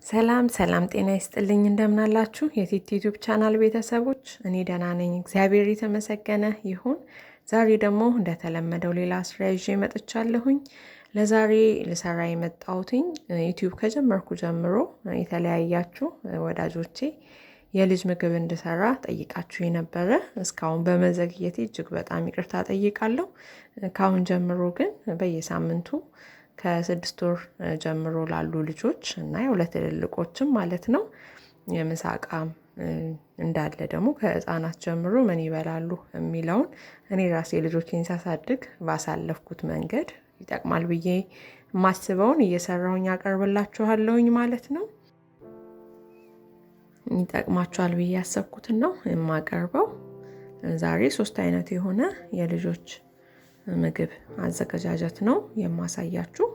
ሰላም ጤና ይስጥልኝ እንደምን አላችሁ የቲቲ ዩቲዩብ ቻናል ቤተሰቦች እኔ ደህና ነኝ እግዚአብሔር የተመሰገነ ይሁን። ዛሬ ደግሞ እንደተለመደው ሌላ ስራ ይዤ መጥቻለሁኝ። ለዛሬ ልሰራ የመጣሁትኝ ዩቲዩብ ከጀመርኩ ጀምሮ የተለያያችሁ ወዳጆቼ የልጅ ምግብ እንድሰራ ጠይቃችሁ የነበረ እስካሁን በመዘግየቴ እጅግ በጣም ይቅርታ ጠይቃለሁ። ካሁን ጀምሮ ግን በየሳምንቱ ከ6 ወር ጀምሮ ላሉ ልጆች እና የሁለት ትልልቆችም ማለት ነው የምሳቃም እንዳለ ደግሞ ከህፃናት ጀምሮ ምን ይበላሉ የሚለውን እኔ ራሴ ልጆቼን ሳሳድግ ባሳለፍኩት መንገድ ይጠቅማል ብዬ ማስበውን እየሰራሁኝ አቀርብላችኋለሁኝ ማለት ነው። ይጠቅማችኋል ብዬ ያሰብኩትን ነው የማቀርበው። ዛሬ 3 አይነት የሆነ የልጆች ምግብ አዘገጃጀት ነው የማሳያችሁ።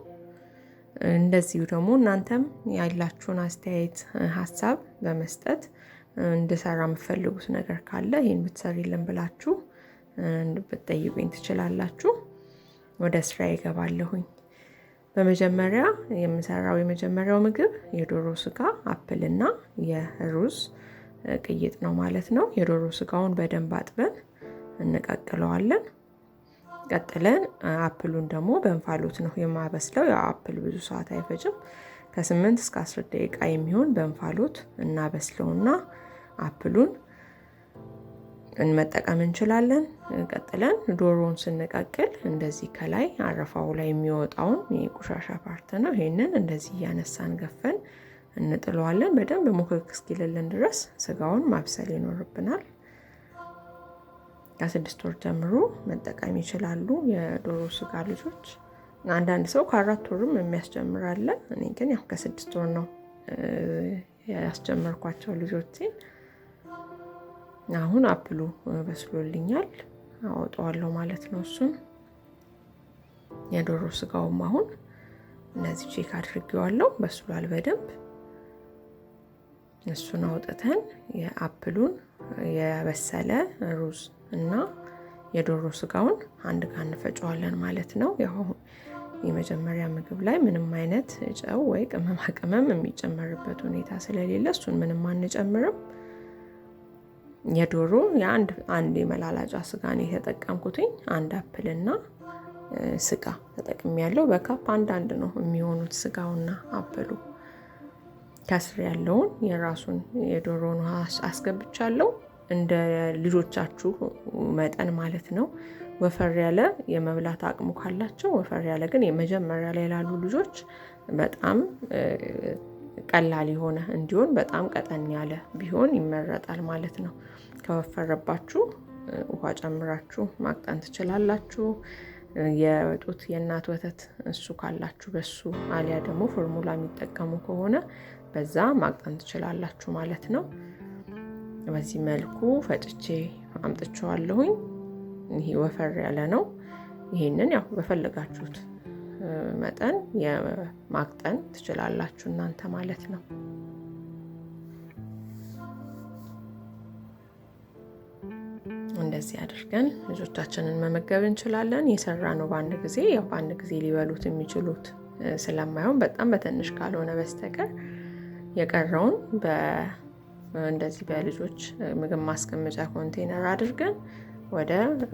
እንደዚሁ ደግሞ እናንተም ያላችሁን አስተያየት ሀሳብ በመስጠት እንድሰራ የምትፈልጉት ነገር ካለ ይሄን ብትሰሪልን ብላችሁ ብትጠይቁኝ ትችላላችሁ። ወደ ስራ ይገባለሁኝ። በመጀመሪያ የምሰራው የመጀመሪያው ምግብ የዶሮ ስጋ አፕል እና የሩዝ ቅይጥ ነው ማለት ነው። የዶሮ ስጋውን በደንብ አጥበን እንቀቅለዋለን። ቀጥለን አፕሉን ደግሞ በእንፋሎት ነው የማበስለው። ያው አፕል ብዙ ሰዓት አይፈጅም። ከ8 እስከ 10 ደቂቃ የሚሆን በእንፋሎት እናበስለውና አፕሉን መጠቀም እንችላለን። ቀጥለን ዶሮውን ስንቀቅል እንደዚህ ከላይ አረፋው ላይ የሚወጣውን የቆሻሻ ፓርት ነው። ይሄንን እንደዚህ እያነሳን ገፈን እንጥለዋለን። በደንብ ሙክክ እስኪልልን ድረስ ስጋውን ማብሰል ይኖርብናል። ከ6 ወር ጀምሮ መጠቀም ይችላሉ የዶሮ ስጋ ልጆች። አንዳንድ ሰው ከ4 ወርም የሚያስጀምር አለ። እኔ ግን ያው ከ6 ወር ነው ያስጀመርኳቸው ልጆቼን። አሁን አፕሉ በስሎልኛል አወጣዋለሁ ማለት ነው እሱን። የዶሮ ስጋውም አሁን እነዚህ ቼክ አድርጌዋለሁ በስሏል በደንብ። እሱን አውጥተን የአፕሉን የበሰለ ሩዝ እና የዶሮ ስጋውን አንድ ጋር እንፈጨዋለን ማለት ነው። ያው የመጀመሪያ ምግብ ላይ ምንም አይነት ጨው ወይ ቅመማ ቅመም የሚጨመርበት ሁኔታ ስለሌለ እሱን ምንም አንጨምርም። የዶሮ አንድ የመላላጫ ስጋ ነው የተጠቀምኩትኝ። አንድ አፕል እና ስጋ ተጠቅሜያለሁ። በካፕ አንድ ነው የሚሆኑት ስጋውና አፕሉ። ከስር ያለውን የራሱን የዶሮውን ውሃ አስገብቻለሁ እንደ ልጆቻችሁ መጠን ማለት ነው። ወፈር ያለ የመብላት አቅሙ ካላቸው ወፈር ያለ፣ ግን የመጀመሪያ ላይ ላሉ ልጆች በጣም ቀላል የሆነ እንዲሆን በጣም ቀጠን ያለ ቢሆን ይመረጣል ማለት ነው። ከወፈረባችሁ ውሃ ጨምራችሁ ማቅጠን ትችላላችሁ። የወጡት የእናት ወተት እሱ ካላችሁ በሱ፣ አሊያ ደግሞ ፎርሙላ የሚጠቀሙ ከሆነ በዛ ማቅጠን ትችላላችሁ ማለት ነው። በዚህ መልኩ ፈጭቼ አምጥቼዋለሁኝ። ይሄ ወፈር ያለ ነው። ይሄንን ያው በፈለጋችሁት መጠን የማቅጠን ትችላላችሁ እናንተ ማለት ነው። እንደዚህ አድርገን ልጆቻችንን መመገብ እንችላለን። የሰራ ነው በአንድ ጊዜ ያው በአንድ ጊዜ ሊበሉት የሚችሉት ስለማይሆን በጣም በትንሽ ካልሆነ በስተቀር የቀረውን እንደዚህ በልጆች ምግብ ማስቀመጫ ኮንቴነር አድርገን ወደ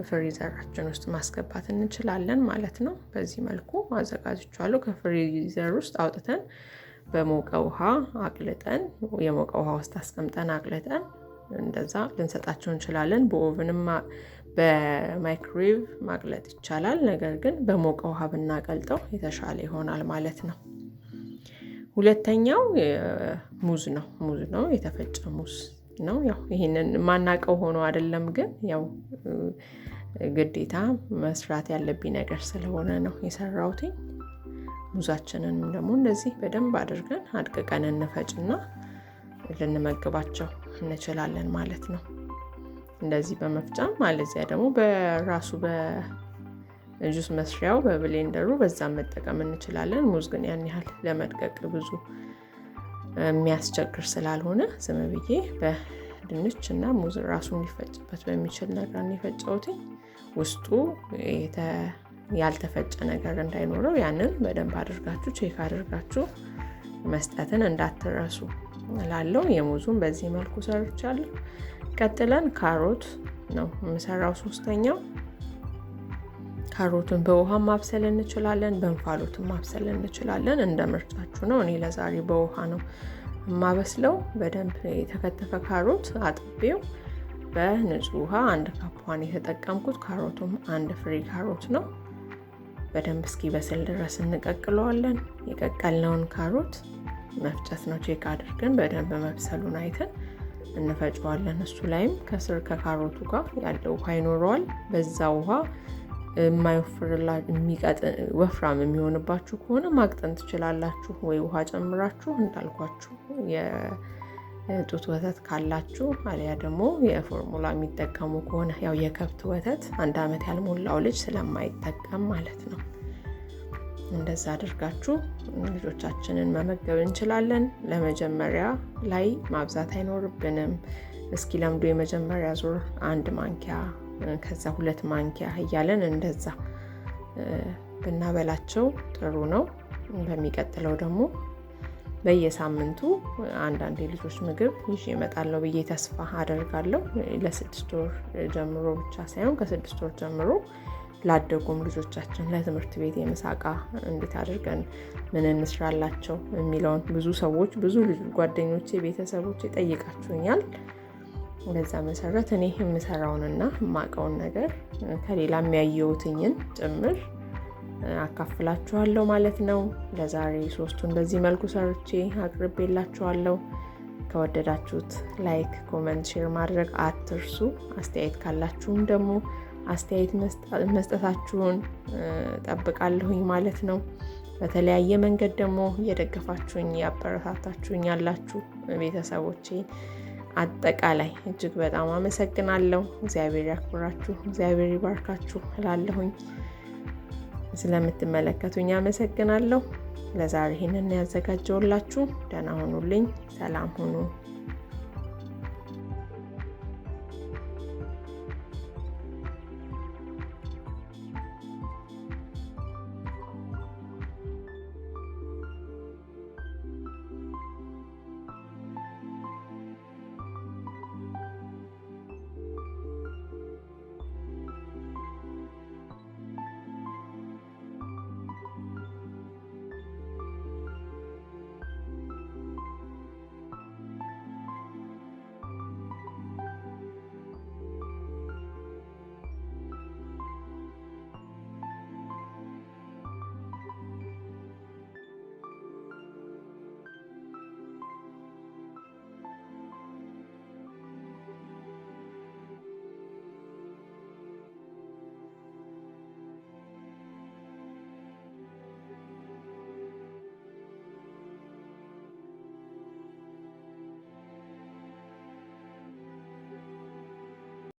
ፍሪዘራችን ውስጥ ማስገባት እንችላለን ማለት ነው። በዚህ መልኩ አዘጋጅቻለሁ። ከፍሪዘር ውስጥ አውጥተን በሞቀ ውሃ አቅልጠን የሞቀ ውሃ ውስጥ አስቀምጠን አቅልጠን እንደዛ ልንሰጣቸው እንችላለን። በኦቭንም በማይክሮዌቭ ማቅለጥ ይቻላል። ነገር ግን በሞቀ ውሃ ብናቀልጠው የተሻለ ይሆናል ማለት ነው። ሁለተኛው ሙዝ ነው የተፈጨ ሙዝ ነው። ያው ይሄንን ማናቀው ሆኖ አይደለም፣ ግን ያው ግዴታ መስራት ያለብኝ ነገር ስለሆነ ነው የሰራሁት። ሙዛችንን ደግሞ እንደዚህ በደንብ አድርገን አድቅቀን እንፈጭና ልንመግባቸው እንችላለን ማለት ነው። እንደዚህ በመፍጫም ማለዚያ ደግሞ በራሱ በጁስ መስሪያው በብሌንደሩ በዛም መጠቀም እንችላለን። ሙዝ ግን ያን ያህል ለመድቀቅ ብዙ የሚያስቸግር ስላልሆነ ዝም ብዬ በድንች እና ሙዝ ራሱን ሊፈጭበት በሚችል ነገር ነው የፈጨሁት። ውስጡ ያልተፈጨ ነገር እንዳይኖረው ያንን በደንብ አድርጋችሁ ቼክ አድርጋችሁ መስጠትን እንዳትረሱ እላለሁ። የሙዙን በዚህ መልኩ ሰርቻለሁ። ቀጥለን ካሮት ነው የምሰራው። ሶስተኛው ካሮቱን በውሃ ማብሰል እንችላለን፣ በእንፋሎትም ማብሰል እንችላለን። እንደ ምርጫችሁ ነው። እኔ ለዛሬ በውሃ ነው የማበስለው። በደንብ የተከተፈ ካሮት አጥቤው በንጹህ ውሃ 1 ካፕዋን የተጠቀምኩት። ካሮቱም 1 ፍሬ ካሮት ነው። በደንብ እስኪበስል ድረስ እንቀቅለዋለን። የቀቀልነውን ካሮት መፍጨት ነው። ቼክ አድርገን በደንብ መብሰሉን አይተን እንፈጨዋለን። እሱ ላይም ከስር ከካሮቱ ጋር ያለው ውሃ ይኖረዋል። በዛ ውሃ ወፍራም የሚሆንባችሁ ከሆነ ማቅጠን ትችላላችሁ፣ ወይ ውሃ ጨምራችሁ እንዳልኳችሁ የጡት ወተት ካላችሁ፣ አሊያ ደግሞ የፎርሙላ የሚጠቀሙ ከሆነ ያው የከብት ወተት 1 ዓመት ያልሞላው ልጅ ስለማይጠቀም ማለት ነው። እንደዛ አድርጋችሁ ልጆቻችንን መመገብ እንችላለን። ለመጀመሪያ ላይ ማብዛት አይኖርብንም። እስኪ ለምዶ የመጀመሪያ ዙር 1 ማንኪያ ከዛ 2 ማንኪያ እያለን እንደዛ ብናበላቸው ጥሩ ነው። በሚቀጥለው ደግሞ በየሳምንቱ አንዳንድ የልጆች ምግብ ይዤ እመጣለሁ ብዬ ተስፋ አደርጋለሁ። ለ6 ወር ጀምሮ ብቻ ሳይሆን ከ6 ወር ጀምሮ ላደጉም ልጆቻችን ለትምህርት ቤት የምሳቃ እንዴት አድርገን ምን እንስራላቸው የሚለውን ብዙ ሰዎች፣ ብዙ ጓደኞቼ፣ ቤተሰቦቼ ጠይቃችሁኛል። በዛ መሰረት እኔ የምሰራውንና የማውቀውን ነገር ከሌላ የሚያየውትኝን ጭምር አካፍላችኋለሁ ማለት ነው። ለዛሬ 3ቱን በዚህ መልኩ ሰርቼ አቅርቤላችኋለሁ። ከወደዳችሁት ላይክ፣ ኮመንት፣ ሼር ማድረግ አትርሱ። አስተያየት ካላችሁም ደግሞ አስተያየት መስጠታችሁን ጠብቃለሁኝ ማለት ነው። በተለያየ መንገድ ደግሞ እየደገፋችሁኝ ያበረታታችሁኝ ያላችሁ ቤተሰቦቼ አጠቃላይ እጅግ በጣም አመሰግናለሁ። እግዚአብሔር ያክብራችሁ፣ እግዚአብሔር ይባርካችሁ እላለሁኝ። ስለምትመለከቱኝ አመሰግናለሁ። ለዛሬ ይሄንን ያዘጋጀውላችሁ። ደህና ሁኑልኝ። ሰላም ሁኑ።